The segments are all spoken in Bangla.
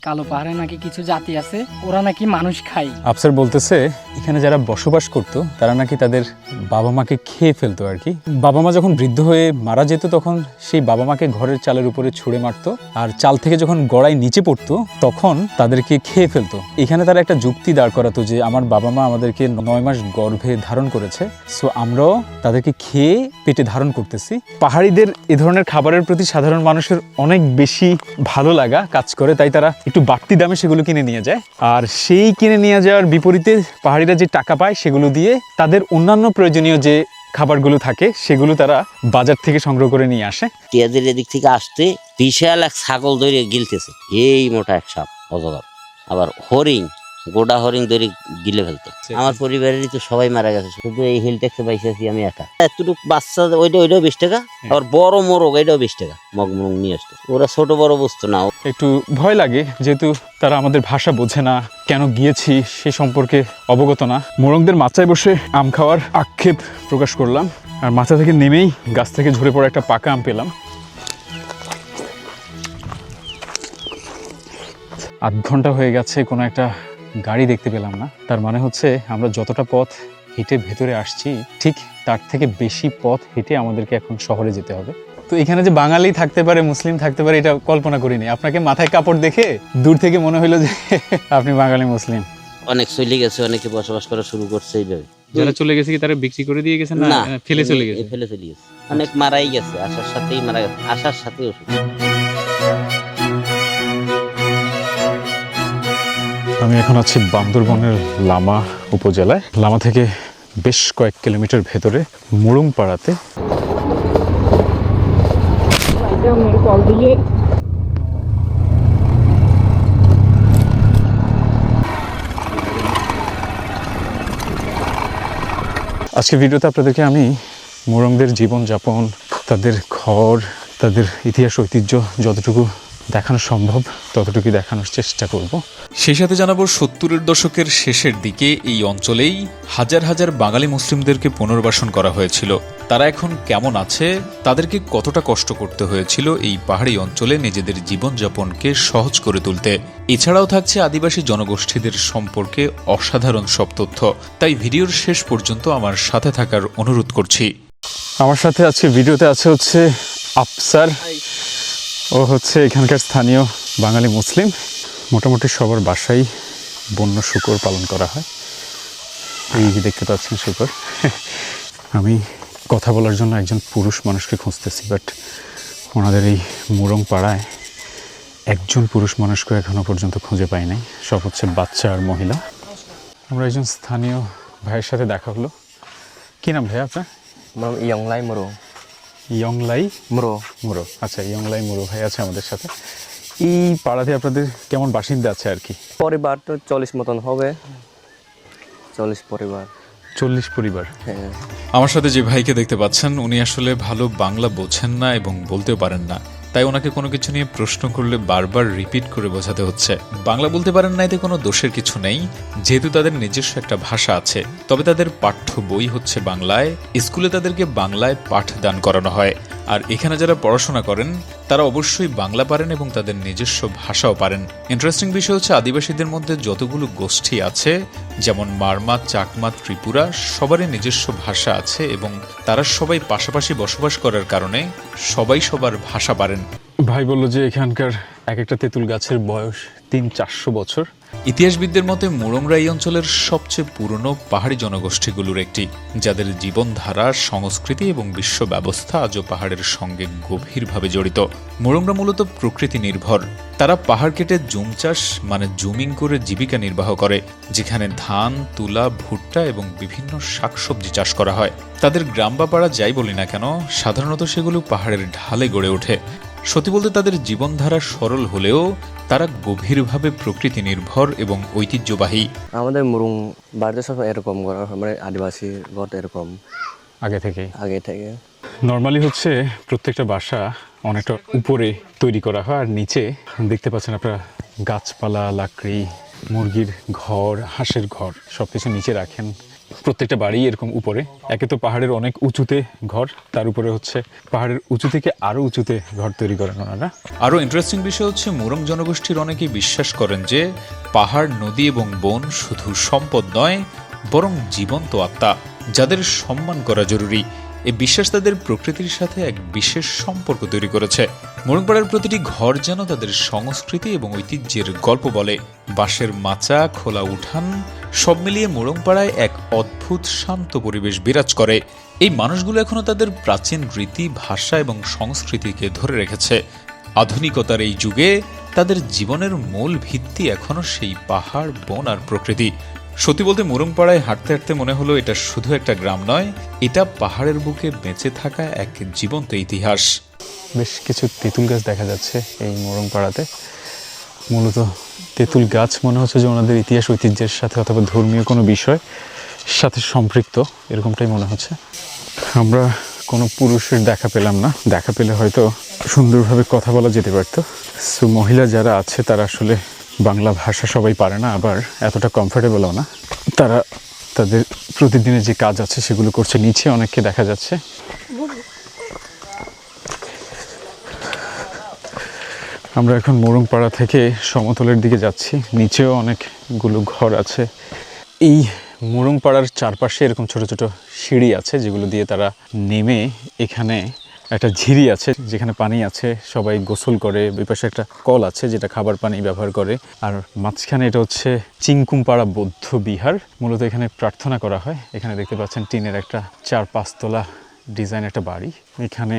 কালো পাহাড়ে নাকি কিছু জাতি আছে, ওরা নাকি মানুষ খায়। আফসার বলতেছে এখানে যারা বসবাস করত তারা নাকি তাদের বাবা মাকে খেয়ে ফেলতো আর কি। বাবা মা যখন বৃদ্ধ হয়ে মারা যেত তখন সেই বাবা মাকে ঘরের চালের উপরে ছুঁড়ে মারতো, আর চাল থেকে যখন গড়াই নিচে পড়তো তখন তাদেরকে খেয়ে ফেলতো। এখানে তারা একটা যুক্তি দাঁড় করাতো যে আমার বাবা মা আমাদেরকে 9 মাস গর্ভে ধারণ করেছে, সো আমরাও তাদেরকে খেয়ে পেটে ধারণ করতেছি। পাহাড়িদের এ ধরনের খাবারের প্রতি সাধারণ মানুষের অনেক বেশি ভালো লাগা কাজ করে, তাই তারা একটু বাড়তি দামে সেগুলো কিনে নিয়ে যায়। আর সেই কিনে নিয়ে যাওয়ার বিপরীতে পাহাড়িরা যে টাকা পায় সেগুলো দিয়ে তাদের অন্যান্য প্রয়োজনীয় যে খাবারগুলো থাকে সেগুলো তারা বাজার থেকে সংগ্রহ করে নিয়ে আসে। টিয়াদের এদিক থেকে আসতে বিশাল এক ছাগল ধরে গিলতেছে, এই মোটা এক সাপ অজগর, আবার হরিণ, গোটা হরিণ ধরে গিলে ফেলতো। আমার পরিবারেরই তো সবাই মারা গেছে, শুধু এই হিল ট্যাক্সে বাইসেছি আমি একা। এতটুক বাচ্চা ওইটাও 20 টাকা, আবার বড় মোরগ এটাও 20 টাকা মগ মোরগ নিয়ে আসতো। ওরা ছোট বড় বুঝতো না। একটু ভয় লাগে যেহেতু তারা আমাদের ভাষা বোঝে না, কেন গিয়েছি সে সম্পর্কে অবগত না। মোরগদের মাচায় বসে আম খাওয়ার আক্ষেপ প্রকাশ করলাম, আর মাথা থেকে নেমেই গাছ থেকে ঝরে পড়া একটা পাকা আম পেলাম। 8 ঘন্টা হয়ে গেছে, কোনো একটা গাড়ি দেখতে পেলাম না। তার মানে হচ্ছে আমরা যতটা পথ হেঁটে ভেতরে আসছি ঠিক তার থেকে বেশি পথ হেঁটে আমাদেরকে এখন শহরে যেতে হবে। তো এখানে যে বাঙালি থাকতে পারে, মুসলিম থাকতে পারে, এটা কল্পনা করিনি। আপনাকে মাথায় কাপড় দেখে দূর থেকে মনে হলো যে আপনি বাঙালি মুসলিম। অনেক চলে গেছে, অনেকে বসবাস করা শুরু করছে এইভাবে। যারা চলে গেছে কি তারা বিক্রি করে দিয়ে গেছে না ফেলে চলে গেছে? ফেলে চলে গেছে, অনেক মারাই গেছে, আসার সাথেই মারা গেছে, আসার সাথেই ওষুধ। আমি এখন আছি বান্দরবনের লামা উপজেলায়। লামা থেকে বেশ কয়েক কিলোমিটার ভেতরে মুরুংপাড়াতে। আজকে ভিডিওতে আপনাদেরকে আমি মুরংদের জীবনযাপন, তাদের ঘর, তাদের ইতিহাস ঐতিহ্য যতটুকু দেখানো সম্ভব ততটুকু দেখানোর চেষ্টা করব। সেই সাথে জানাবো 70-এর দশকের শেষের দিকে এই অঞ্চলেই হাজার হাজার বাঙালি মুসলিমদেরকে পুনর্বাসন করা হয়েছিল। তারা এখন কেমন আছে, তাদেরকে কতটা কষ্ট করতে হয়েছিল এই পাহাড়ি অঞ্চলে নিজেদের জীবনযাপনকে সহজ করে তুলতে। এছাড়াও থাকছে আদিবাসী জনগোষ্ঠীদের সম্পর্কে অসাধারণ সব তথ্য। তাই ভিডিওর শেষ পর্যন্ত আমার সাথে থাকার অনুরোধ করছি। আমার সাথে আজকে ভিডিওতে আছে হচ্ছে আফসার। ও হচ্ছে এখানকার স্থানীয় বাঙালি মুসলিম। মোটামুটি সবার বাসায় বন্য শূকর পালন করা হয়। এই যে দেখতে পাচ্ছেন শূকর। আমি কথা বলার জন্য একজন পুরুষ মানুষকে খুঁজতেছি, বাট ওনাদের এই মুরং পাড়ায় একজন পুরুষ মানুষকে এখনো পর্যন্ত খুঁজে পাই নাই। সব হচ্ছে বাচ্চা আর মহিলা। আমরা একজন স্থানীয় ভাইয়ের সাথে দেখা হলো। কী নাম ভাইয়া আপনার? ইয়ংলাই মুরো। ইয়ংলাই মুরো মুরো, আচ্ছা ইয়ংলাই মুরো ভাই আছে আমাদের সাথে। এই পাড়াতে আপনাদের কেমন বাসিন্দা আছে আর কি? পরিবার তো 40 মতন হবে, 40 পরিবার। 40 পরিবার। হ্যাঁ। আমার সাথে যে ভাইকে দেখতে পাচ্ছেন উনি আসলে ভালো বাংলা বোঝেন না এবং বলতেও পারেন না, তাই ওনাকে কোনো কিছু নিয়ে প্রশ্ন করলে বারবার রিপিট করে বোঝাতে হচ্ছে। বাংলা বলতে পারেন না, এতে কোনো দোষের কিছু নেই, যেহেতু তাদের নিজস্ব একটা ভাষা আছে। তবে তাদের পাঠ্য বই হচ্ছে বাংলায়, স্কুলে তাদেরকে বাংলায় পাঠদান করানো হয়। আর এখানে যারা পড়াশোনা করেন তারা অবশ্যই বাংলা পারেন এবং তাদের নিজস্ব ভাষাও পারেন। ইন্টারেস্টিং বিষয় হচ্ছে আদিবাসীদের মধ্যে যতগুলো গোষ্ঠী আছে, যেমন মারমা, চাকমা, ত্রিপুরা, সবারই নিজস্ব ভাষা আছে এবং তারা সবাই পাশাপাশি বসবাস করার কারণে সবাই সবার ভাষা পারেন। ভাই বলল যে এখানকার এক একটা তেঁতুল গাছের বয়স 300-400 বছর। ইতিহাসবিদদের মতে মুরংরা এই অঞ্চলের সবচেয়ে পুরনো পাহাড়ি জনগোষ্ঠীগুলোর একটি, যাদের জীবনধারা, সংস্কৃতি এবং বিশ্ব ব্যবস্থা আজও পাহাড়ের সঙ্গে গভীরভাবে জড়িত। মুরংরা মূলত প্রকৃতি নির্ভর। তারা পাহাড় কেটে জুম চাষ মানে জুমিং করে জীবিকা নির্বাহ করে, যেখানে ধান, তুলা, ভুট্টা এবং বিভিন্ন শাকসবজি চাষ করা হয়। তাদের গ্রাম বা পাড়া যাই বলি না কেন, সাধারণত সেগুলো পাহাড়ের ঢালে গড়ে ওঠে। সত্যি বলতে তাদের জীবনধারা সরল হলেও তারা গভীরভাবে প্রকৃতি নির্ভর এবং ঐতিহ্যবাহী। আমাদের মুরুং বাড়িতে সব এরকম ঘর, মানে আদিবাসী ঘর এরকম আগে থেকে নর্মালি হচ্ছে প্রত্যেকটা বাসা অনেকটা উপরে তৈরি করা হয়, আর নিচে দেখতে পাচ্ছেন আপনারা গাছপালা, লাকড়ি, মুরগির ঘর, হাঁসের ঘর সবকিছু নিচে রাখেন। প্রত্যেকটা বাড়ি এরকম উপরে, একে তো পাহাড়ের অনেক উঁচুতে ঘর, তার উপরে হচ্ছে পাহাড়ের উঁচু থেকে আরও উঁচুতে ঘর তৈরি করেন ওনারা। আরও ইন্টারেস্টিং বিষয় হচ্ছে মোরং জনগোষ্ঠীর অনেকেই বিশ্বাস করেন যে পাহাড়, নদী এবং বন শুধু সম্পদ নয়, বরং জীবন্ত আত্মা, যাদের সম্মান করা জরুরি। এই বিশ্বাস তাদের প্রকৃতির সাথে এক বিশেষ সম্পর্ক তৈরি করেছে। মোরংপাড়ার প্রতিটি ঘর যেন তাদের সংস্কৃতি এবং ঐতিহ্যের গল্প বলে। বাঁশের মাচা, খোলা উঠান, সব মিলিয়ে মোরংপাড়ায় এক অদ্ভুত শান্ত পরিবেশ বিরাজ করে। এই মানুষগুলো এখনো তাদের প্রাচীন রীতি, ভাষা এবং সংস্কৃতিকে ধরে রেখেছে। আধুনিকতার এই যুগে তাদের জীবনের মূল ভিত্তি এখনো সেই পাহাড়, বন আর প্রকৃতি। সত্যি বলতে মোরংপাড়ায় হাঁটতে হাঁটতে মনে হলো এটা শুধু একটা গ্রাম নয়, এটা পাহাড়ের বুকে বেঁচে থাকা এক জীবন্ত ইতিহাস। বেশ কিছু তেঁতুল গাছ দেখা যাচ্ছে এই মোরংপাড়াতে। মূলত তেঁতুল গাছ মনে হচ্ছে যে ওনাদের ইতিহাস, ঐতিহ্যের সাথে অথবা ধর্মীয় কোনো বিষয় সাথে সম্পৃক্ত, এরকমটাই মনে হচ্ছে। আমরা কোনো পুরুষের দেখা পেলাম না, দেখা পেলে হয়তো সুন্দরভাবে কথা বলা যেতে পারতো। সো মহিলা যারা আছে তারা আসলে বাংলা ভাষা সবাই পারে না, আবার এতটা কমফোর্টেবলও না। তারা তাদের প্রতিদিনের যে কাজ আছে সেগুলো করছে। নিচে অনেককে দেখা যাচ্ছে। আমরা এখন মোরংপাড়া থেকে সমতলের দিকে যাচ্ছি। নিচেও অনেকগুলো ঘর আছে। এই মোরংপাড়ার চারপাশে এরকম ছোট ছোট সিঁড়ি আছে, যেগুলো দিয়ে তারা নেমে এখানে একটা ঝিরি আছে যেখানে পানি আছে, সবাই গোসল করে। ওই পাশে একটা কল আছে যেটা খাবার পানি ব্যবহার করে। আর মাঝখানে এটা হচ্ছে চিংকুমপাড়া বৌদ্ধ বিহার। মূলত এখানে প্রার্থনা করা হয়। এখানে দেখতে পাচ্ছেন টিনের একটা 4-5 তলা ডিজাইন একটা বাড়ি। এখানে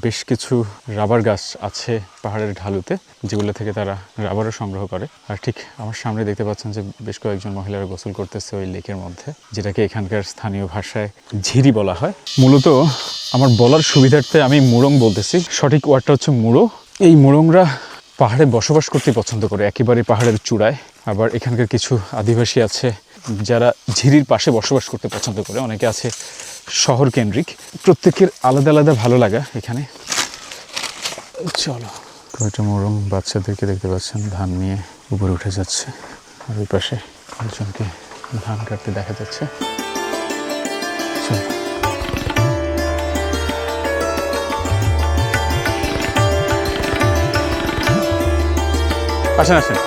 বেশ কিছু রাবার গাছ আছে পাহাড়ের ঢালুতে, যেগুলো থেকে তারা রাবারও সংগ্রহ করে। আর ঠিক আমার সামনে দেখতে পাচ্ছেন যে বেশ কয়েকজন মহিলারা গোসল করতেছে ওই লেকের মধ্যে, যেটাকে এখানকার স্থানীয় ভাষায় ঝিরি বলা হয়। মূলত আমার বলার সুবিধার্থে আমি মুরং বলতেছি, সঠিক ওয়ার্ডটা হচ্ছে মুড়ো। এই মুরংরা পাহাড়ে বসবাস করতে পছন্দ করে, একেবারে পাহাড়ের চূড়ায়। আবার এখানকার কিছু আদিবাসী আছে যারা ঝিরির পাশে বসবাস করতে পছন্দ করে। অনেকে আছে শহর কেন্দ্রিক। প্রত্যেকের আলাদা আলাদা ভালো লাগা এখানে। চলো, কয়েকটা মোরং বাচ্চাদেরকে দেখতে পাচ্ছেন ধান নিয়ে উপরে উঠে যাচ্ছে। আর ওই পাশে একজনকে ধান কাটতে দেখা যাচ্ছে। চলো, আসেন আসেন।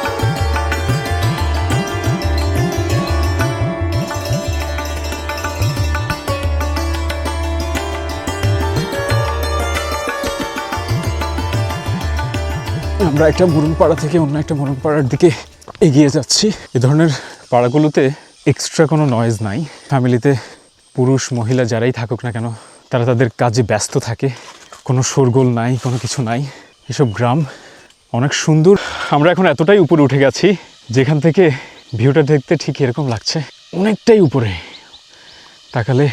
আমরা একটা মোরংপাড়া থেকে অন্য একটা মোরংপাড়ার দিকে এগিয়ে যাচ্ছি। এ ধরনের পাড়াগুলোতে এক্সট্রা কোনো নয়েজ নাই। ফ্যামিলিতে পুরুষ মহিলা যারাই থাকুক না কেন, তারা তাদের কাজে ব্যস্ত থাকে। কোনো শোরগোল নাই, কোনো কিছু নাই। এসব গ্রাম অনেক সুন্দর। আমরা এখন এতটাই উপরে উঠে গেছি যেখান থেকে ভিউটা দেখতে ঠিক এরকম লাগছে, অনেকটাই উপরে। তাকালে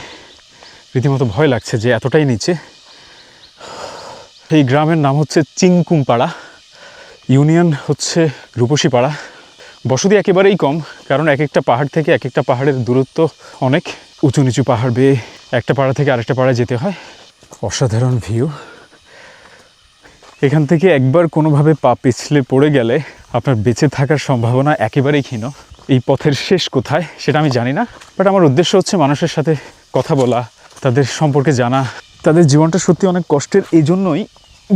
রীতিমতো ভয় লাগছে যে এতটাই নিচে। এই গ্রামের নাম হচ্ছে চিংকুমপাড়া, ইউনিয়ন হচ্ছে রূপসীপাড়া। বসতি একেবারেই কম, কারণ এক একটা পাহাড় থেকে এক একটা পাহাড়ের দূরত্ব অনেক। উঁচু নিচু পাহাড় বেয়ে একটা পাড়া থেকে আরেকটা পাড়ায় যেতে হয়। অসাধারণ ভিউ। এখান থেকে একবার কোনোভাবে পা পিছলে পড়ে গেলে আপনার বেঁচে থাকার সম্ভাবনা একেবারেই ক্ষীণ। এই পথের শেষ কোথায় সেটা আমি জানি না, বাট আমার উদ্দেশ্য হচ্ছে মানুষের সাথে কথা বলা, তাদের সম্পর্কে জানা। তাদের জীবনটা সত্যি অনেক কষ্টের, এই জন্যই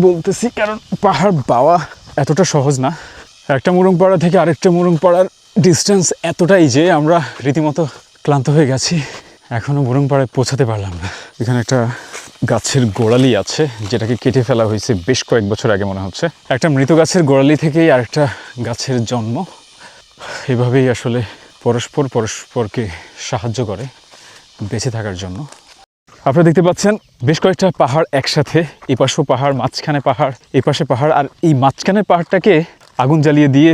বলতেছি, কারণ পাহাড় বাওয়া এতটা সহজ না। একটা মোরংপাড়া থেকে আরেকটা মোরংপাড়ার ডিস্টেন্স এতটাই যে আমরা রীতিমতো ক্লান্ত হয়ে গেছি। এখনও মোরংপাড়ায় পৌঁছাতে পারলাম না। এখানে একটা গাছের গোড়ালি আছে যেটাকে কেটে ফেলা হয়েছে বেশ কয়েক বছর আগে মনে হচ্ছে। একটা মৃত গাছের গোড়ালি থেকেই আরেকটা গাছের জন্ম। এভাবেই আসলে পরস্পর পরস্পরকে সাহায্য করে বেঁচে থাকার জন্য। আপনারা দেখতে পাচ্ছেন বেশ কয়েকটা পাহাড় একসাথে, এই পাশেও পাহাড়, মাঝখানে পাহাড়, এই পাশে পাহাড়। আর এই মাঝখানের পাহাড়টাকে আগুন জ্বালিয়ে দিয়ে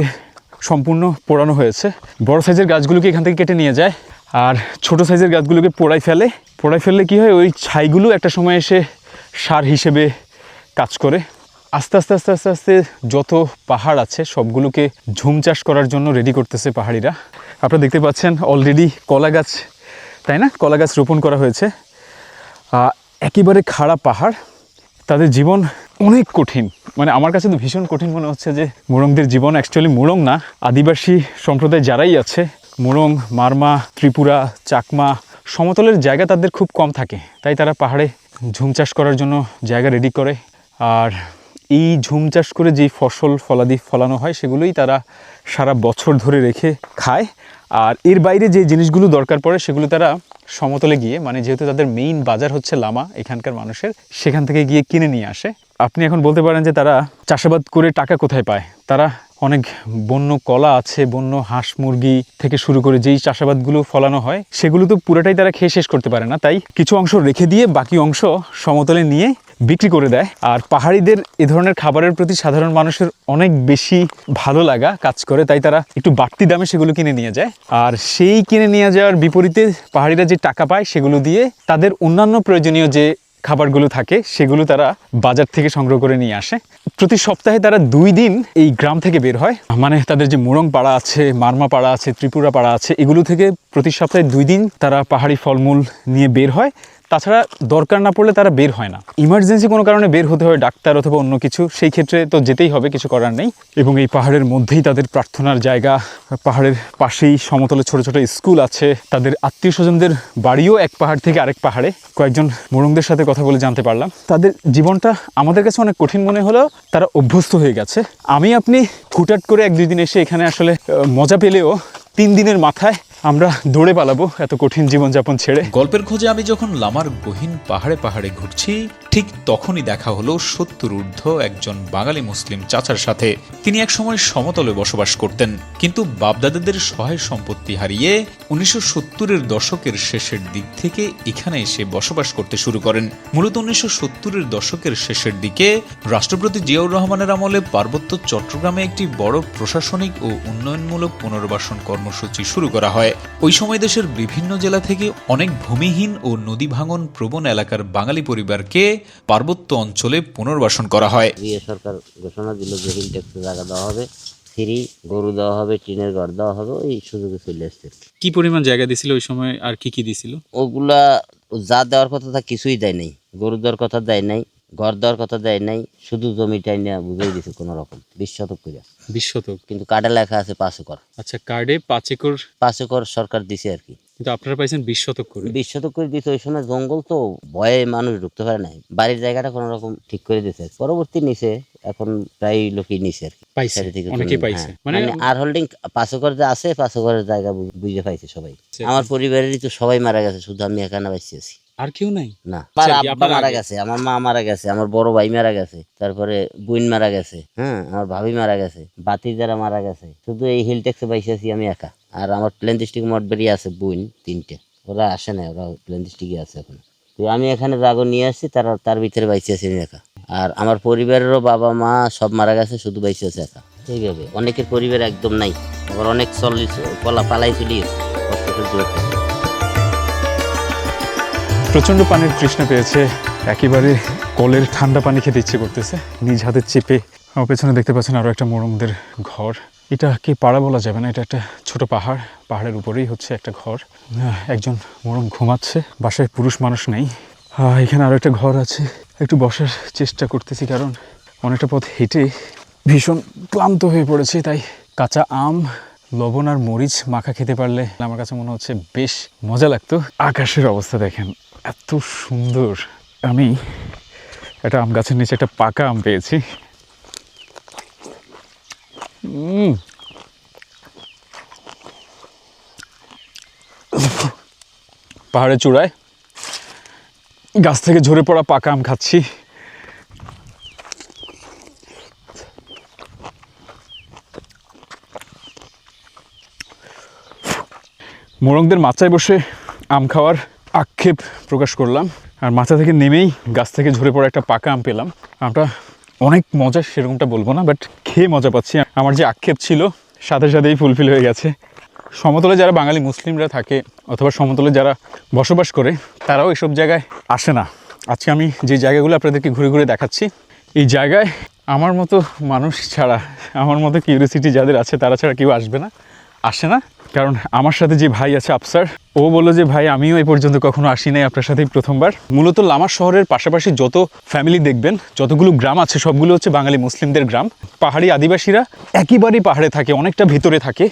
সম্পূর্ণ পোড়ানো হয়েছে। বড় সাইজের গাছগুলোকে এখান থেকে কেটে নিয়ে যায়, আর ছোট সাইজের গাছগুলোকে পোড়াই ফেললে কি হয়, ওই ছাইগুলো একটা সময় এসে সার হিসেবে কাজ করে। আস্তে আস্তে আস্তে আস্তে আস্তে যত পাহাড় আছে সবগুলোকে ঝুম চাষ করার জন্য রেডি করতেছে পাহাড়িরা। আপনারা দেখতে পাচ্ছেন অলরেডি কলা গাছ, তাই না, কলা গাছ রোপণ করা হয়েছে। একেবারে খাড়া পাহাড়। তাদের জীবন অনেক কঠিন, মানে আমার কাছে তো ভীষণ কঠিন মনে হচ্ছে যে মোরংদের জীবন। অ্যাকচুয়ালি মোরং না, আদিবাসী সম্প্রদায় যারাই আছে, মোরং, মারমা, ত্রিপুরা, চাকমা, সমতলের জায়গা তাদের খুব কম থাকে, তাই তারা পাহাড়ে ঝুম চাষ করার জন্য জায়গা রেডি করে। আর এই ঝুম চাষ করে যেই ফসল ফলাদি ফলানো হয় সেগুলোই তারা সারা বছর ধরে রেখে খায়। আর এর বাইরে যে জিনিসগুলো দরকার পড়ে সেগুলো তারা সমতলে গিয়ে, মানে যেহেতু তাদের মেইন বাজার হচ্ছে লামা এখানকার মানুষের, সেখান থেকে গিয়ে কিনে নিয়ে আসে। আপনি এখন বলতে পারেন যে তারা চাষাবাদ করে টাকা কোথায় পায়। তারা অনেক বন্য কলা আছে, বন্য হাঁস মুরগি থেকে শুরু করে যেই চাষাবাদগুলো ফলানো হয় সেগুলো তো পুরোটাই তারা খেয়ে শেষ করতে পারে না, তাই কিছু অংশ রেখে দিয়ে বাকি অংশ সমতলে নিয়ে বিক্রি করে দেয়। আর পাহাড়িদের এ ধরনের খাবারের প্রতি সাধারণ মানুষের অনেক বেশি ভালো লাগা কাজ করে, তাই তারা একটু বাড়তি দামে সেগুলো কিনে নিয়ে যায়। আর সেই কিনে নিয়ে যাওয়ার বিপরীতে পাহাড়িরা যে টাকা পায় সেগুলো দিয়ে তাদের অন্যান্য প্রয়োজনীয় যে খাবারগুলো থাকে সেগুলো তারা বাজার থেকে সংগ্রহ করে নিয়ে আসে। প্রতি সপ্তাহে তারা 2 দিন এই গ্রাম থেকে বের হয়, মানে তাদের যে মুরং পাড়া আছে, মারমা পাড়া আছে, ত্রিপুরা পাড়া আছে, এগুলো থেকে প্রতি সপ্তাহে 2 দিন তারা পাহাড়ি ফলমূল নিয়ে বের হয়। তাছাড়া দরকার না পড়লে তারা বের হয় না। ইমার্জেন্সি কোনো কারণে বের হতে হয়, ডাক্তার অথবা অন্য কিছু, সেই ক্ষেত্রে তো যেতেই হবে, কিছু করার নেই। এবং এই পাহাড়ের মধ্যেই তাদের প্রার্থনার জায়গা, পাহাড়ের পাশেই সমতলে ছোট ছোট স্কুল আছে। তাদের আত্মীয় স্বজনদের বাড়িও এক পাহাড় থেকে আরেক পাহাড়ে। কয়েকজন মোরংদের সাথে কথা বলে জানতে পারলাম তাদের জীবনটা আমাদের কাছে অনেক কঠিন মনে হলেও তারা অভ্যস্ত হয়ে গেছে। আপনি হুটহাট করে 1-2 দিন এসে এখানে আসলে মজা পেলেও 3 দিনের মাথায় আমরা দৌড়ে পালাবো এত কঠিন জীবনযাপন ছেড়ে। গল্পের খোঁজে আমি যখন লামার গহীন পাহাড়ে পাহাড়ে ঘুরছি, ঠিক তখনই দেখা হলো 70 ঊর্ধ্ব একজন বাঙালি মুসলিম চাচার সাথে। তিনি একসময় সমতলে বসবাস করতেন, কিন্তু বাপদাদাদের সহায় সম্পত্তি হারিয়ে 1970-এর দশকের শেষের দিক থেকে এখানে এসে বসবাস করতে শুরু করেন। মূলত 1970-এর দশকের শেষের দিকে রাষ্ট্রপতি জিয়াউর রহমানের আমলে পার্বত্য চট্টগ্রামে একটি বড় প্রশাসনিক ও উন্নয়নমূলক পুনর্বাসন কর্মসূচি শুরু করা হয়। ওই সময় দেশের বিভিন্ন জেলা থেকে অনেক ভূমিহীন ও নদী ভাঙন প্রবণ এলাকার বাঙালি পরিবারকে পার্বত্য অঞ্চলে পুনর্বাসন করা হয়। সরকার ঘোষণা দিল যে হিল ট্যাক্সে জায়গা দেওয়া হবে, ফ্রি গরু দেওয়া হবে, টিনের ঘর দেওয়া হবে। এই সুযোগে চলে আসছে। কি পরিমাণ জায়গা দিছিল ওই সময়, আর কি কি দিছিল? ওগুলা যা দেওয়ার কথা তা কিছুই দেয় নাই। গরু দেওয়ার কথা দেয় নাই, ঘর দেওয়ার কথা দেয় নাই, শুধু জমিটাই নিয়ে বুঝাই দিছে কোন রকম 20 শতক করে। 20 শতক, কিন্তু কার্ডে লেখা আছে 5 একর। আচ্ছা, কার্ডে 5 একর 5 একর সরকার দিছে আর কি, কিন্তু আপনারা পাইছেন 20 শতক করে। 20 শতক করে দিছে। ওই সময় জঙ্গল তো, ভয়ে মানুষ ঢুকতে পারে নাই। বাড়ির জায়গাটা কোন রকম ঠিক করে দিছে। পরবর্তী নিচে এখন প্রায় লোকই নিছে আর কি, পাইছে, অনেকেই পাইছে। মানে আর হোল্ডিং 5 একর যে আছে, 5 একরের জায়গা বুঝে পাইছে সবাই। আমার পরিবারেরই তো সবাই মারা গেছে, শুধু আমি এখানে বাইছি আছি। আর কেউ নাই? না, আমার আব্বা মারা গেছে, আমার মা মারা গেছে, আমার বড় ভাই মারা গেছে, তারপরে বোন মারা গেছে, হ্যাঁ, আমার ভাবি মারা গেছে, বাতি যারা মারা গেছে। শুধু এই হিল ট্যাক্সে বাইসে আছি আমি একা। আর আমার প্লেন ডিস্ট্রিক্ট মঠবাড়ি আছে বোন 3টে, ওরা আসে না, ওরা প্লেন ডিস্ট্রিক্টে আছে এখন। তো আমি এখানে জাগো নিয়ে আসছি, তার ভিতরে বাইসে আছি আমি একা। আর আমার পরিবারেরও বাবা মা সব মারা গেছে, শুধু বাইসে আছে একা। এইভাবে অনেকের পরিবার একদম নাই, আবার অনেক পালাই চলি কষ্ট করে। প্রচণ্ড পানির তৃষ্ণা পেয়েছে, একেবারে কলের ঠান্ডা পানি খেতে ইচ্ছে করতেছে। নিজ হাতে চেপে আমার পেছনে দেখতে পাচ্ছেন আরও একটা মোরংদের ঘর। এটা কি পাড়া বলা যাবে না, এটা একটা ছোট পাহাড়, পাহাড়ের উপরেই হচ্ছে একটা ঘর। একজন মোরং ঘুমাচ্ছে, বাসায় পুরুষ মানুষ নেই। এখানে আরও একটা ঘর আছে। একটু বসার চেষ্টা করতেছি কারণ অনেকটা পথ হেঁটে ভীষণ ক্লান্ত হয়ে পড়েছে, তাই কাঁচা আম, লবণ আর মরিচ মাখা খেতে পারলে আমার কাছে মনে হচ্ছে বেশ মজা লাগতো। আকাশের অবস্থা দেখেন, এত সুন্দর। আমি একটা আম গাছের নিচে একটা পাকা আম পেয়েছি। পাহাড়ের চূড়ায় গাছ থেকে ঝরে পড়া পাকা আম খাচ্ছি। মোরংদের মাচায় বসে আম খাওয়ার আক্ষেপ প্রকাশ করলাম, আর মাচা থেকে নেমেই গাছ থেকে ঝরে পড়া একটা পাকা আম পেলাম। আমটা অনেক মজা, সেরকমটা বলবো না, বাট খেয়ে মজা পাচ্ছি। আমার যে আক্ষেপ ছিল সাথে সাথেই ফুলফিল হয়ে গেছে। সমতলে যারা বাঙালি মুসলিমরা থাকে অথবা সমতলে যারা বসবাস করে তারাও এসব জায়গায় আসে না। আজকে আমি যে জায়গাগুলো আপনাদেরকে ঘুরে ঘুরে দেখাচ্ছি, এই জায়গায় আমার মতো মানুষ ছাড়া, আমার মতো কিউরিওসিটি যাদের আছে তারা ছাড়া কেউ আসে না। কারণ আমার সাথে যে ভাই আছে আফসার, ও বললো যে ভাই আমিও এই পর্যন্ত কখনো আসি নাই, আপনার সাথেই প্রথমবার। মূলত লামা শহরের পাশাপাশি যত ফ্যামিলি দেখবেন, যতগুলো গ্রাম আছে সবগুলো হচ্ছে বাঙালি মুসলিমদের গ্রাম। পাহাড়ি আদিবাসীরা একেবারেই পাহাড়ে থাকে, অনেকটা ভিতরে থাকে।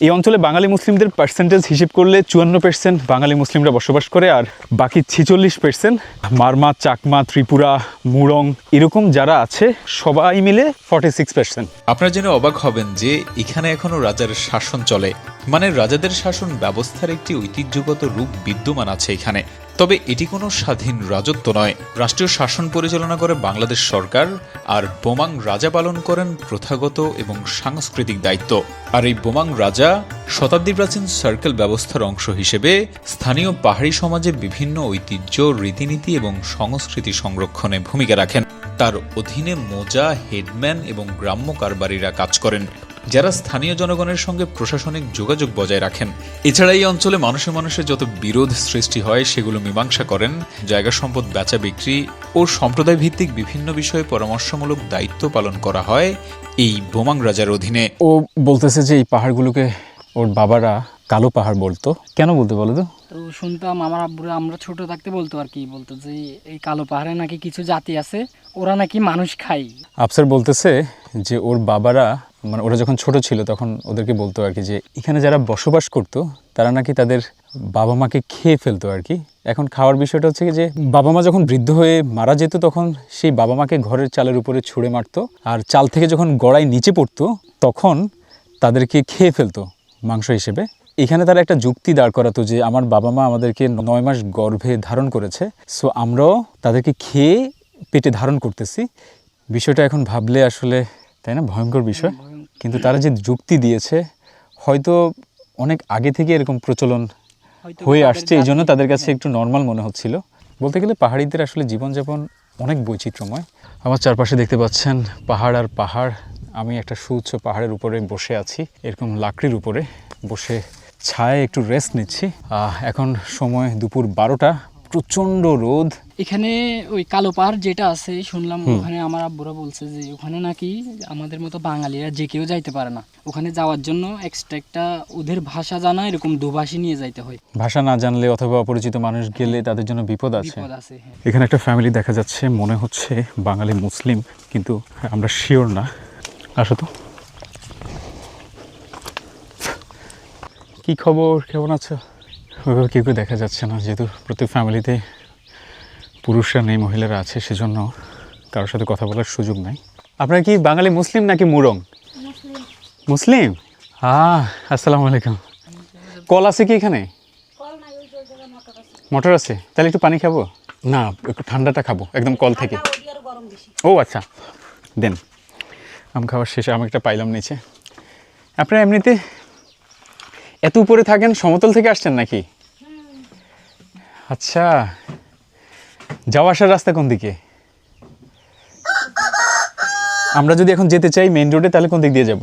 এই অঞ্চলে বাঙালি মুসলিমদের পার্সেন্টেজ হিসেব করলে 54% বাঙালি মুসলিমরা বসবাস করে, আর বাকি 46% মারমা, চাকমা, ত্রিপুরা, মুরং এরকম যারা আছে সবাই মিলে 46%। আপনারা জেনে অবাক হবেন যে এখানে এখনো রাজার শাসন চলে, মানে রাজাদের শাসন ব্যবস্থার একটি ঐতিহ্যগত রূপ বিদ্যমান আছে এখানে। তবে এটি কোনো স্বাধীন রাজত্ব নয়। রাষ্ট্রীয় শাসন পরিচালনা করে বাংলাদেশ সরকার, আর বোমাং রাজা পালন করেন প্রথাগত এবং সাংস্কৃতিক দায়িত্ব। আর এই বোমাং রাজা শতাব্দী প্রাচীন সার্কেল ব্যবস্থার অংশ হিসেবে স্থানীয় পাহাড়ি সমাজে বিভিন্ন ঐতিহ্য, রীতিনীতি এবং সংস্কৃতি সংরক্ষণে ভূমিকা রাখেন। তার অধীনে মোজা, হেডম্যান এবং গ্রাম্য কারবারিরা কাজ করেন, যারা স্থানীয় জনগণের সঙ্গে প্রশাসনিক যোগাযোগ বজায় রাখেন। এছাড়া এই অঞ্চলে মানুষে মানুষে যত বিরোধ সৃষ্টি হয় সেগুলো মীমাংসা করেন, জায়গা সম্পদ বেচা বিক্রি ও সম্প্রদায় ভিত্তিক বিভিন্ন বিষয়ে পরামর্শমূলক দায়িত্ব পালন করা হয় এই বোমাং রাজার অধীনে। ও বলতেছে যে এই পাহাড়গুলোকে ওর বাবারা কালো পাহাড় বলতো। কেন বলতে বলো তো? তো শুনতাম আমার আব্বুরা, আমরা ছোট থাকতে বলতো আর কি, বলতো যে এই কালো পাহাড়ে নাকি কিছু জাতি আছে, ওরা নাকি মানুষ খায়। আফসার বলতেছে যে ওর বাবারা, মানে ওরা যখন ছোট ছিল তখন ওদেরকে বলতো আর কি যে এখানে যারা বসবাস করতো তারা নাকি তাদের বাবা মাকে খেয়ে ফেলতো আর কি। এখন খাওয়ার বিষয়টা হচ্ছে কি যে বাবা মা যখন বৃদ্ধ হয়ে মারা যেত তখন সেই বাবা মাকে ঘরের চালের উপরে ছুঁড়ে মারতো, আর চাল থেকে যখন গড়াই নিচে পড়তো তখন তাদেরকে খেয়ে ফেলতো মাংস হিসেবে। এখানে তারা একটা যুক্তি দাঁড় করাতো যে আমার বাবা মা আমাদেরকে 9 মাস গর্ভে ধারণ করেছে, সো আমরাও তাদেরকে খেয়ে পেটে ধারণ করতেছি। বিষয়টা এখন ভাবলে আসলে, তাই না, ভয়ঙ্কর বিষয়। কিন্তু তারা যে যুক্তি দিয়েছে হয়তো অনেক আগে থেকে এরকম প্রচলন হয়ে আসছে, এই জন্য তাদের কাছে একটু নর্মাল মনে হচ্ছিল। বলতে গেলে পাহাড়িদের আসলে জীবনযাপন অনেক বৈচিত্র্যময়। আমার চারপাশে দেখতে পাচ্ছেন পাহাড় আর পাহাড়। আমি একটা সুউচ্চ পাহাড়ের উপরে বসে আছি, এরকম লাকড়ির উপরে বসে ছায়ায় একটু রেস্ট নিচ্ছি। এখন সময় দুপুর 12টা, প্রচণ্ড রোদ। এখানে ওই কালো পাহাড় যেটা আছে শুনলাম, ওখানে আমার আব্বুরা বলছে যে ওখানে নাকি আমাদের মতো বাঙালিরা যে কেউ যাইতে পারে না। ওখানে যাওয়ার জন্য এক্সট্রা একটা ওদের ভাষা জানা এরকম দুভাষী নিয়ে যাইতে হয়। ভাষা না জানলে অথবা অপরিচিত মানুষ গেলে তাদের জন্য বিপদ আছে। বিপদ আছে, হ্যাঁ। এখানে একটা ফ্যামিলি দেখা যাচ্ছে, মনে হচ্ছে বাঙালি মুসলিম, কিন্তু আমরা শিওর না। আসো তো। কি খবর, কেমন আছো? ওইভাবে কেউ দেখা যাচ্ছে না, যেহেতু প্রত্যেক ফ্যামিলিতে পুরুষরা নেই, মহিলারা আছে, সেজন্য কারোর সাথে কথা বলার সুযোগ নাই। আপনারা কি বাঙালি মুসলিম নাকি মুরং? মুসলিম। আসসালামু আলাইকুম। কল আছে কি এখানে? মোটর আছে, তাহলে একটু পানি খাবো? না, একটু ঠান্ডাটা খাবো একদম কল থেকে। ও আচ্ছা, দেন। আম খাওয়ার শেষে আমি একটা পাইলাম নিচে। আপনারা এমনিতে এত উপরে থাকেন, সমতল থেকে আসছেন নাকি? আচ্ছা, যাওয়া আসার রাস্তা কোন দিকে? আমরা যদি এখন যেতে চাই মেইন রোডে, তাহলে কোন দিক দিয়ে যাব?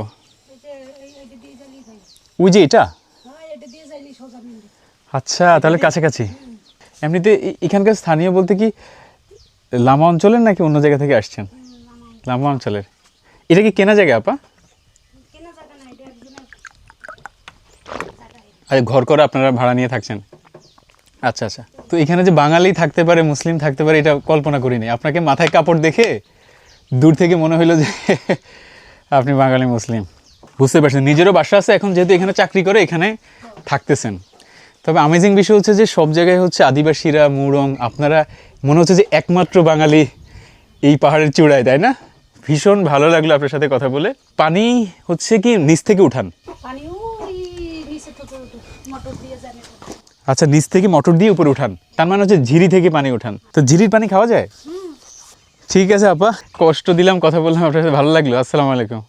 ওই যে এটা? আচ্ছা, তাহলে কাছাকাছি। এমনিতে এখানকার স্থানীয় বলতে কি লামা অঞ্চলের নাকি অন্য জায়গা থেকে আসছেন? লামা অঞ্চলের। এটা কি কেনা জায়গা আপা? আরে ঘর করে আপনারা ভাড়া নিয়ে থাকছেন? আচ্ছা আচ্ছা। তো এখানে যে বাঙালি থাকতে পারে, মুসলিম থাকতে পারে, এটা কল্পনা করিনি। আপনাকে মাথায় কাপড় দেখে দূর থেকে মনে হলো যে আপনি বাঙালি মুসলিম। বুঝতে পারছেন, নিজেরও বাসা আছে, এখন যেহেতু এখানে চাকরি করে এখানে থাকতেছেন। তবে আমেজিং বিষয় হচ্ছে যে সব জায়গায় হচ্ছে আদিবাসীরা, মুরং, আপনারা মনে হচ্ছে যে একমাত্র বাঙালি এই পাহাড়ের চূড়ায়, তাই না? ভীষণ ভালো লাগলো আপনার সাথে কথা বলে। পানি হচ্ছে কি নিচ থেকে উঠান? আচ্ছা, নিচ থেকে মোটর দিয়ে উপরে উঠান, তার মানে হচ্ছে ঝিরি থেকে পানি উঠান। তো ঝিরির পানি খাওয়া যায়? ঠিক আছে আপা, কষ্ট দিলাম, কথা বললাম আপনার সাথে, ভালো লাগলো। আসসালামু আলাইকুম।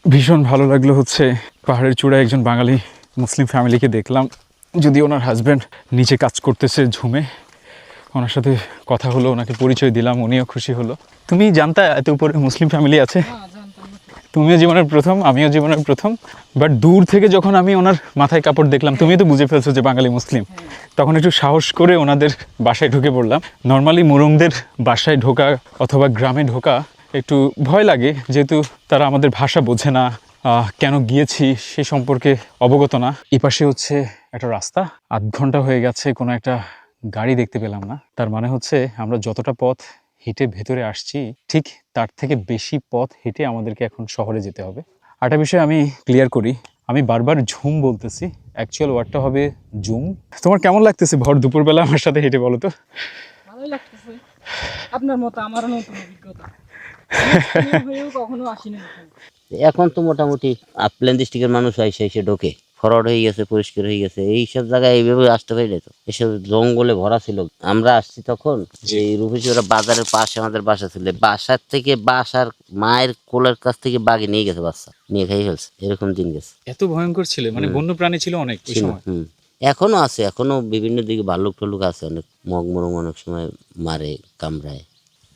ভীষণ ভালো লাগলো হচ্ছে পাহাড়ের চূড়ায় একজন বাঙালি মুসলিম ফ্যামিলিকে দেখলাম, যদি ওনার হাজব্যান্ড নিচে কাজ করতেছে ঝুমে। ওনার সাথে কথা হলো, ওনাকে পরিচয় দিলাম, উনিও খুশি হলো। তুমি জানতা এত উপরে মুসলিম ফ্যামিলি আছে? তুমিও জীবনের প্রথম, আমিও জীবনের প্রথম। বাট দূর থেকে যখন আমি ওনার মাথায় কাপড় দেখলাম, তুমি তো বুঝে ফেলছো যে বাঙালি মুসলিম, তখন একটু সাহস করে ওনাদের বাসায় ঢুকে পড়লাম। নর্মালি মুরংদের বাসায় ঢোকা অথবা গ্রামে ঢোকা একটু ভয় লাগে, যেহেতু তারা আমাদের ভাষা বোঝে না, কেন গিয়েছি সে সম্পর্কে অবগত না। এপাশে হচ্ছে একটা রাস্তা, 8 ঘন্টা হয়ে গেছে কোনো একটা গাড়ি দেখতে পেলাম না। তার মানে হচ্ছে আমরা যতটা পথ হেঁটে ভেতরে আসছি, ঠিক তার থেকে বেশি পথ হেঁটে আমাদেরকে এখন শহরে যেতে হবে। আরেকটা বিষয় আমি ক্লিয়ার করি, আমি বারবার ঝুম বলতেছি, অ্যাকচুয়াল ওয়ার্ডটা হবে জুম। তোমার কেমন লাগতেছে ভর দুপুরবেলা আমার সাথে হেঁটে, বলো তো? ভালোই লাগতেছে, আপনার মতো আমারও নতুন অভিজ্ঞতা, হয়েও কখনো আসিনি এখানে। এখন তো মোটামুটি আপল্যান্ড ডিস্ট্রিক্টের মানুষ এসে ঢোকে, ফরওয়ার্ড হয়ে গেছে, পরিষ্কার হয়ে গেছে। এইসব জায়গায় এইভাবে আসতে পারলে তো, এসব জঙ্গলে ভরা ছিল। আমরা আসছি তখন এই রূপেশ্বরা বাজারের পাশে আমাদের বাসা ছিল, বাসার থেকে বাসার মায়ের কোলের কাছ থেকে বাঘে নিয়ে গেছে, বাচ্চা নিয়ে খাই ফেলছে, এরকম দিন গেছে। এত ভয়ঙ্কর ছিল, মানে বন্য প্রাণী ছিল অনেক ওই ছিল, সময়। এখনো আছে, এখনো বিভিন্ন দিকে ভাল্লুক টাল্লুক আছে, অনেক মগমরম অনেক সময় মারে, কামড়ায়।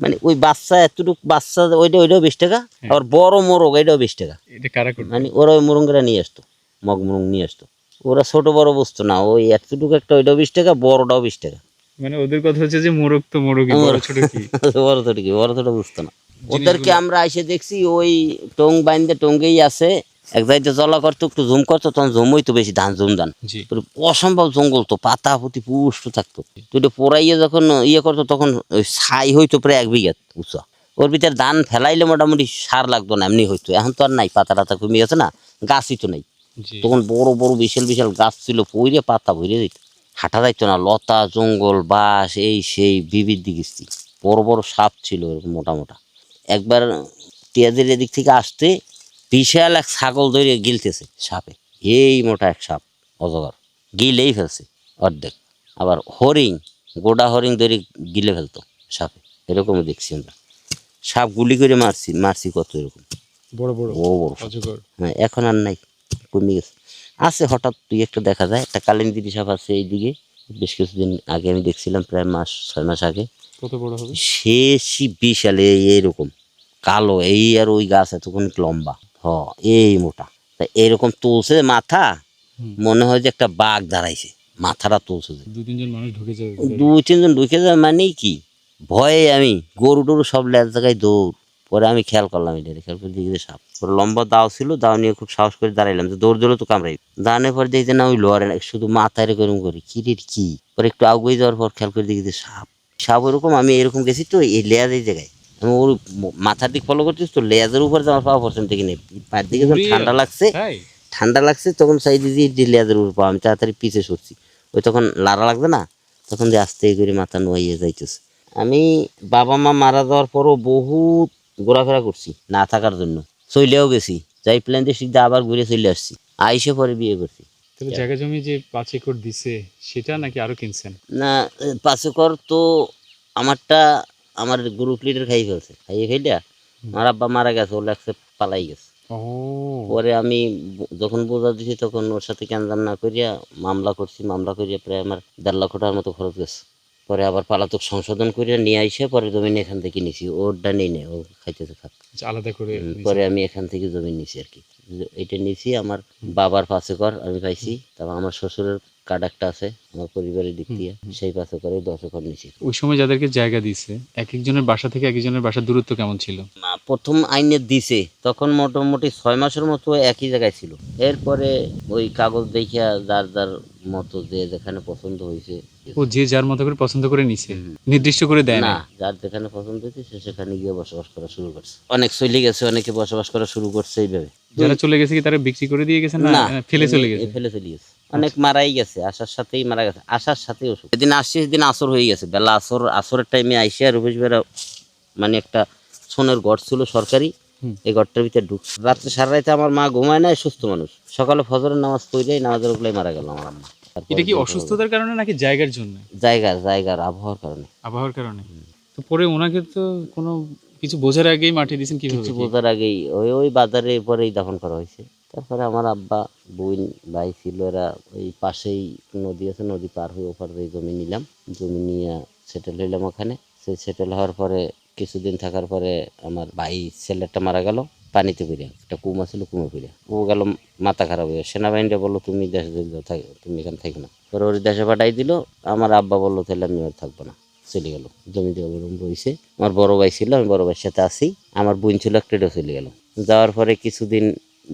মানে ওই বাচ্চা এতটুকু বাচ্চা, ওইটাও 20 টাকা, আবার বড় মোরগ এটাও 20 টাকা। এটা কারা করতো? মানে ওরা ওই মোরগরা নিয়ে আসতো, মগমরং নিয়ে আসতো। ওরা ছোট বড় বুঝতো না, ওই এতটুকু একটা, ওইটাও 20 টাকা, বড়টাও 20 টাকা। মানে ওদের কথা হচ্ছে যে মোরগ তো মোরগই, বড় ছোট কি। বড় ছোট কি, বড় ছোট বুঝতো না। ওদেরকে আমরা এসে দেখছি ওই টং বাইন্দে টঙ্গেই আছে, এক জায়গায় জলা করতো, একটু জুম করতো, তখন জুম হইতো বেশি, ধান জুম ধান, জি। অসম্ভব জঙ্গল তো, পাতা পুঁতি পুষ্ট থাকতো। তো এটা পোড়াইয়ে যখন করতো তখন ওই ছাই হইতো প্রায় 1 বিঘা উঁচা। ওর ভিতরে ধান ফেলাইলে মোটামুটি সার লাগতো না, এমনি হইতো। এখন তো আর নাই, পাতা টাতা কমে গেছে না, গাছই তো নাই। তখন বড় বড় বিশাল বিশাল গাছ ছিল, পইরে পাতা ভরে যেত, হাঁটা যাইতো না, লতা জঙ্গল বাস এই সেই বিবিধ দিকে। বড় বড় সাপ ছিল মোটা মোটা। একবার পেঁয়াজের এদিক থেকে আসতে বিশাল এক ছাগল ধরে গিলতেছে সাপে, এই মোটা এক সাপ, অজগর, গিলেই ফেলছে অর্ধেক। আবার হরিণ, গোডা হরিণ ধরে গিলে ফেলতো সাপে, এরকমও দেখছি আমরা। সাপ গুলি করে মারছি কত, এরকম বড় বড় বড় বড়। অজগর। হ্যাঁ, এখন আর নাই, কমে গেছে। আছে হঠাৎ দুই একটা দেখা যায়, একটা কালিন্দিরি সাপ আছে এইদিকে, বেশ কিছুদিন আগে আমি দেখছিলাম, প্রায় 6 মাস আগে। কত বড় হবে? শেষই বিশাল, এইরকম কালো, এই আর ওই গাছ এতক্ষণ লম্বা, এই মোটা। তা এরকম তুলছে মাথা, মনে হয় যে একটা বাঘ দাঁড়াইছে, মাথাটা তুলছে। 2-3 জন মানুষ ঢুকে যাবে। 2-3 জন ঢুকে যায় মানে কি, ভয়ে আমি গরু টরু সব লেজ জায়গায় দৌড়। পরে আমি খেয়াল করলাম, এটা খেয়াল করে দেখি যে সাপ। পরে লম্বা দাও ছিল, দাও নিয়ে খুব সাহস করে দাঁড়াইলাম, যে দৌড় দিলেও তো কামড়াই। দাঁড়ানোর পরে দেখি যে না, ওই লোয়ারে শুধু মাথায় এরকম করি, কি রে কি। পরে একটু আগুয়ে যাওয়ার পর খেয়াল করে দেখি যে সাপ। সাপ ওরকম, আমি এরকম গেছি তো এই লেয়াজ এই জায়গায়, আমি ওর মাথার দিক ফলো করছিস তো, লেয়াজের উপরে যে আমার পাওয়া পর্যন্ত দেখি নেই, পায়ের দিকে যখন ঠান্ডা লাগছে তখন সাইডে দিয়ে লেয়াজের উপর পাওয়া, আমি তাড়াতাড়ি পিছে সরছি। ওই তখন লাড়া লাগবে না, তখন যে আস্তে করে মাথা নোয়াইয়ে যাইতেছে। আমি বাবা মা মারা যাওয়ার পরও বহুত ঘোরাফেরা করছি না থাকার জন্য, চলেও গেছি, যাই প্ল্যান দিয়ে সিদ্ধা আবার ঘুরে চলে আসছি, আইসে পরে বিয়ে করছি। তবে জায়গা জমি যে 5 একর দিছে সেটা নাকি আরো কিনছেন? না, 5 একর তো আমারটা আমার গ্রুপ লিডার খাইয়ে ফেলছে, খাইয়ে ফেলিয়া আমার আব্বা মারা গেছে, ওর লাগছে পালাই গেছে। ও, পরে আমি যখন বোঝা দিছি তখন ওর সাথে ক্যানজাম না করিয়া মামলা করছি, মামলা করিয়া প্রায় আমার 1.5 লক্ষ টাকার মতো খরচ গেছে। পরে আবার পালাতক সংশোধন করিয়া নিয়ে আইসে পরে জমিন এখান থেকে নিছি, ওরটা নেই নেই, ও খাইতেছে থাক। আচ্ছা, আলাদা করে পরে আমি এখান থেকে জমি নিছি আর কি, এটা নিছি। আমার বাবার 5 একর আমি পাইছি, তারপর আমার শ্বশুরের কার্ড একটা আছে আমার পরিবারের দিক দিয়ে, সেই 5 একরে 10 একর নিছি। ওই সময় যাদেরকে জায়গা দিছে, এক একজনের বাসা থেকে এক একজনের বাসার দূরত্ব কেমন ছিল? প্রথম আইনে দিছে তখন মোটামুটি 6 মাসের মতো একই জায়গায় ছিল। এরপরে ওই কাগজ দেখিয়া যার যার মতো যে যেখানে পছন্দ হয়েছে, ও যে যার মতো করে পছন্দ করে নিছে, নির্দিষ্ট করে দেয় না? না, যার যেখানে পছন্দ হয়েছে সে সেখানে গিয়ে বসবাস করা শুরু করছে। অনেক চলে গেছে, অনেকে বসবাস করা শুরু করছে এইভাবে। যারা চলে গেছে কি তারা বিক্রি করে দিয়ে গেছে না না, ফেলে চলে গেছে? ফেলে চলে গেছে। অনেক মারাই গেছে, আসার সাথেই মারা গেছে, আসার সাথেই অসুখ। সেদিন আসছি, সেদিন আসর হয়ে গেছে, বেলা আসরের টাইমে আইসে রূপেশ বেড়া, মানে একটা সোনের ঘর ছিল সরকারি, এই ঘরটার ভিতরে ঢুকছে। রাত্রে সারা রাতে আমার মা ঘুমায় না, সুস্থ মানুষ, সকালে ফজরের নামাজ পড়ে নামাজের উপরেই মারা গেল আমার আম্মা। এটা কি অসুস্থতার কারণে নাকি জায়গার জন্য? জায়গার আবহাওয়ার কারণে। আবহাওয়ার কারণে। তো পরে ওনাকে তো কোনো কিছু বোঝার আগেই মাটি দিয়েছেন কিভাবে? কিছু বোঝার আগেই ওই বাজারে পরেই দাফন করা হয়েছে। তারপরে আমার আব্বা, বোন, ভাই ছিল, এরা ওই পাশেই নদী আছে, নদী পার হয়ে ওপার দিয়ে জমি নিলাম, জমি নিয়ে সেটেল হইলাম ওখানে। সেটেল হওয়ার পরে কিছুদিন থাকার পরে আমার ভাই ছেলেটা মারা গেল পানিতে পড়ে, একটা কুমা ছিল, কুমা পড়ে ও গেল, মাথা খারাপ হয়ে। সেনাবাহিনীরা বললো তুমি দেশে থাকো, তুমি এখানে থাকো না। পরে ওর দেশে পাঠাই দিল। আমার আব্বা বললো তাহলে আমি আর থাকবো না, চলে গেল। জমিতে অবলম্বন রয়েছে। আমার বড় ভাই ছিল, আমি বড় ভাইয়ের সাথে আসি। আমার বোন ছিল, একটা চলে গেল। যাওয়ার পরে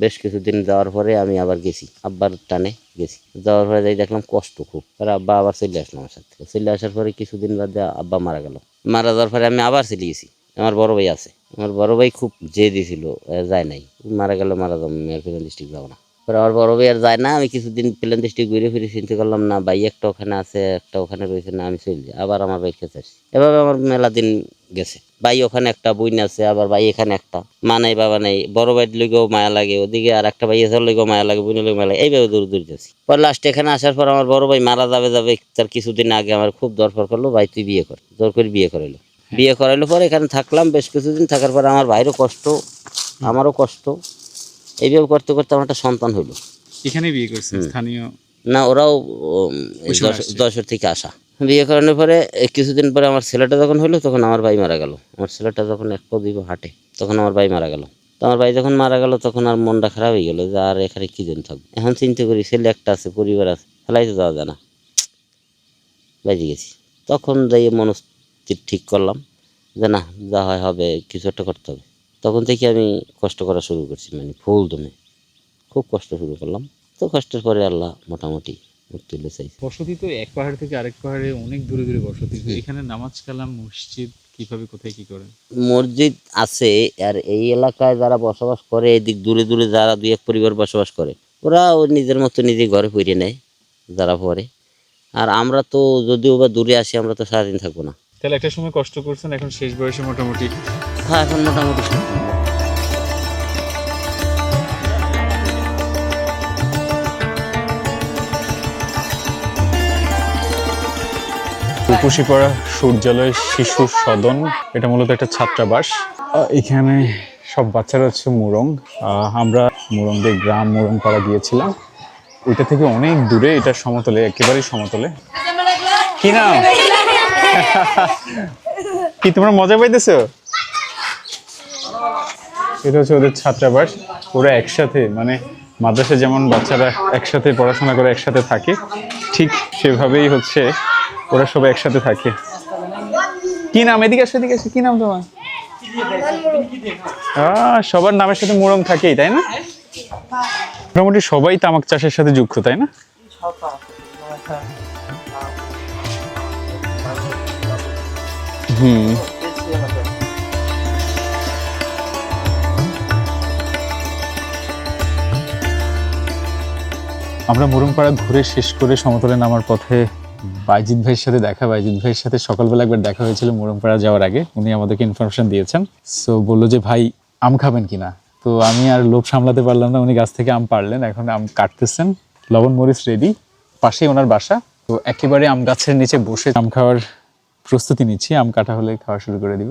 বেশ কিছুদিন যাওয়ার পরে আমি আবার গেছি, আব্বার টানে গেছি। যাওয়ার পরে যাই দেখলাম কষ্ট খুব। পরে আব্বা আবার চলে আসলো আমার সাথে। চলে আসার পরে কিছুদিন বাদে আব্বা মারা গেল। মারা যাওয়ার পরে আমি আবার চলে গেছি। আমার বড় ভাই আছে, আমার বড় ভাই খুব জেদি ছিল, যায় নাই। মারা গেল, মারা যাবো, আমি আর ডিস্ট্রিক্ট যাবো না। পরে আমার বড় ভাই আর যায় না, আমি কিছুদিন প্লেন ডিস্ট্রিক্ট ঘুরে ফিরে চিন্তা করলাম না ভাই একটা ওখানে আছে একটা ওখানে রয়েছে, না আমি চলে যাই, আবার আমার ভাই খেতে আসছি। এভাবে আমার মেলা দিন গেছে। ভাই ওখানে একটা বইন আছে, আবার ভাই এখানে একটা, মা নাই বাবা নাই, বড় ভাইয়ের লেগেও মায়া লাগে, ওদিকে আর একটা ভাই এসার লেগেও মায়া লাগে, বোনের লেগে মায়া লাগে, এইভাবে দূর দূর যাচ্ছি। পরে লাস্টে এখানে আসার পর আমার বড় ভাই মারা যাবে তার কিছুদিন আগে আমার খুব দরকার করলো, ভাই তুই বিয়ে কর, জোর করে বিয়ে করাইলো। বিয়ে করাইলো পরে এখানে থাকলাম বেশ কিছুদিন, থাকার পরে আমার ভাইয়েরও কষ্ট আমারও কষ্ট, এইভাবে করতে করতে আমার একটা সন্তান হইলো। এখানে বিয়ে করছেন স্থানীয়? না, ওরাও যশোর থেকে আসা। বিয়ে করানোর পরে কিছুদিন পরে আমার ছেলেটা যখন হলো তখন আমার ভাই মারা গেল। আমার ছেলেটা যখন এক পা দুই পা হাঁটে তখন আমার ভাই মারা গেল। তো আমার ভাই যখন মারা গেল তখন আর মনটা খারাপ হয়ে গেল যে আর এখানে কি জন থাকবে। এখন চিন্তা করি ছেলে একটা আছে, পরিবার আছে, ফেলাইতে যাওয়া যায় না, বেঁচে গেছি। তখন যাই মনস্থির ঠিক করলাম যে না, যা হয় হবে, কিছু একটা করতে হবে। তখন থেকে আমি কষ্ট করা শুরু করছি, মানে ফুল দমে খুব কষ্ট শুরু করলাম। তো কষ্টের পরে আল্লাহ মোটামুটি মুক্তি দিতে চাইছে। বসতি তো এক পাহাড় থেকে আরেক পাহাড়ে অনেক দূরে দূরে বসতি, তো এখানে নামাজ কালাম মসজিদ কিভাবে কোথায় কি করেন? মসজিদ আছে, আর এই এলাকায় যারা বসবাস করে, এদিক দূরে দূরে যারা দুই এক পরিবার বসবাস করে, ওরা ওই নিজের মতো নিজে ঘরে পড়ে নেয় যারা পরে। আর আমরা তো যদিও বা দূরে আসি, আমরা তো সারাদিন থাকবো না। তাহলে একটা সময় কষ্ট করছেন, এখন শেষ বয়সে মোটামুটি হ্যাঁ, এখন মোটামুটি রূপসীপাড়া সূর্যালয় শিশু সদন, এটা মূলত একটা ছাত্রাবাস। এখানে সব বাচ্চারা হচ্ছে মুরং। আমরা মুরংদের গ্রাম মুরংপাড়া গিয়েছিলাম, ওইটা থেকে অনেক দূরে, এটা সমতলে, একেবারেই সমতলে। কি নাম? কি তোমরা মজা পাইতেছো? এটা হচ্ছে ওদের ছাত্রাবাস। ওরা একসাথে, মানে মাদ্রাসায় যেমন বাচ্চারা একসাথে পড়াশোনা করে একসাথে থাকে, ঠিক সেভাবেই হচ্ছে ওরা সবাই একসাথে থাকে। কি নাম? এদিকে আসো, এদিকে আসো। কি নাম তোমার? সবার নামের সাথে মুরং থাকেই, তাই না? মোটামুটি সবাই তামাক চাষের সাথে যুক্ত, তাই না? হুম। আমরা মুরংপাড়া ঘুরে শেষ করে সমতলে নামার পথে বাইজিৎ ভাইয়ের সাথে দেখা। বাইজিৎ ভাইয়ের সাথে সকালবেলা একবার দেখা হয়েছিল মুরংপাড়া যাওয়ার আগে, উনি আমাদেরকে ইনফরমেশন দিয়েছেন। সো বললো যে ভাই আম খাবেন কিনা, তো আমি আর লোভ সামলাতে পারলাম না, উনি গাছ থেকে আম পারলেন, এখন আম কাটতেছেন, লবণ মরিচ রেডি, পাশেই ওনার বাসা। তো একেবারে আম গাছের নিচে বসে আম খাওয়ার প্রস্তুতি নিচ্ছি, আম কাটা হলে খাওয়া শুরু করে দিব।